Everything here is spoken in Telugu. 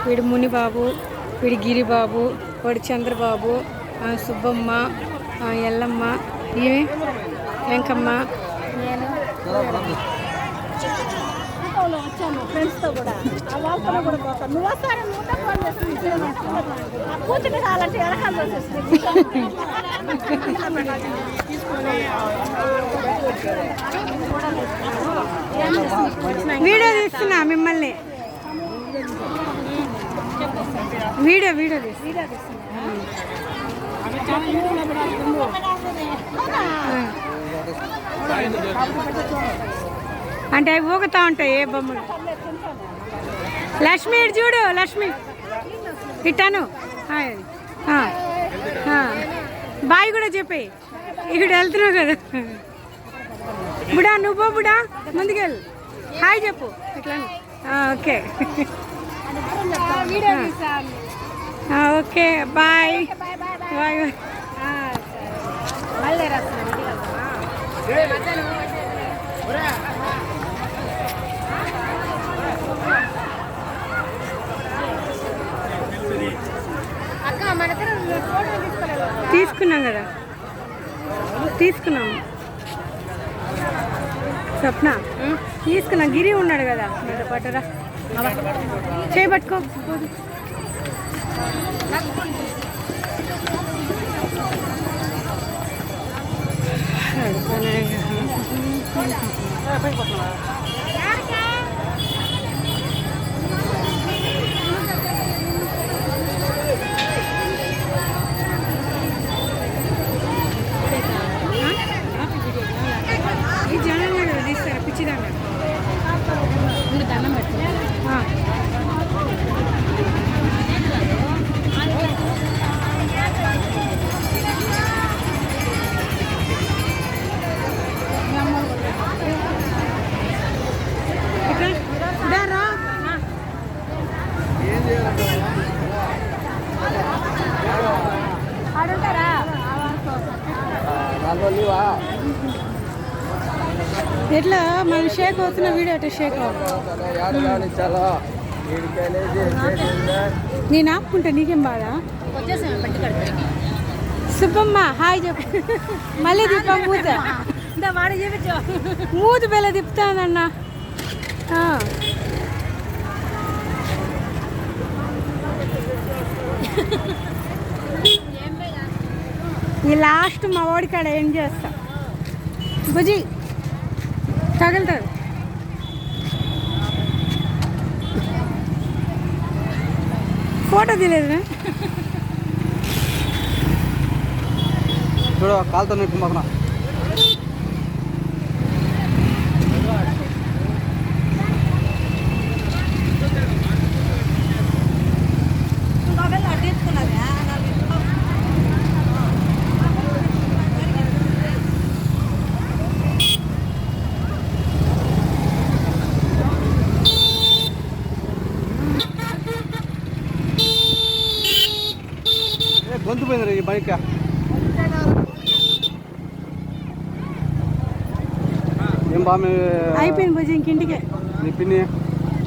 వీడు మునిబాబు, వీడి గిరిబాబు, వాడు చంద్రబాబు, సుబ్బమ్మ, ఎల్లమ్మ, ఈమె వెంకమ్మ. నేను వచ్చాను ఫ్రెండ్స్తో కూడా, వాళ్ళతో కూడా పోతాను. నువ్వు వస్తాను, నువ్వు ఫోన్ చేస్తాను. కూర్చుని కావాలంటే వెనకాల వీడియో తీస్తున్నా మిమ్మల్ని. వీడియో తీస్తున్నా. అంటే అవి ఊగుతా ఉంటాయి ఏ బొమ్మలు. లక్ష్మి ఇటు చూడు, లక్ష్మి ఇట్టాను. బాయ్ కూడా చెప్పి ఇక్కడ వెళ్తున్నావు కదా. బుడా నువ్వు బుడా ముందుకెళ్ళు, హాయ్ చెప్పు ఇట్లా. Okay okay bye bye. తీసుకున్నాం కదా, తీసుకున్నాము. స్వప్న తీసుకున్నాం. గిరి ఉన్నాడు కదా మీతో పట్టురా, చేయబట్టుకో. ఈ జనాలు కదా తీస్తారు పిచ్చిదాన్ని. దండం పెట్టు. ఎట్లా మనం షేక్ అవుతున్న వీడియో అట్లా షేక్ నేను ఆపుకుంటా, నీకేం బాధ. సుబ్బమ్మ హాయ్ చెప్పు. మళ్ళీ తిప్ప మూత, మూత బెల్ల తిప్పుతానన్నా. ఈ లాస్ట్ మా వాడి కాడ ఏం చేస్తా బుజి తగులుతుంది. ఫోటో తీయలేదు చూడ కాలుతో నొప్పి మాకు. గొంతు పోయింది ఈ బైక్. ఏం బాగా అయిపోయింది భుజం ఇంకింటికే. నీ పిన్ని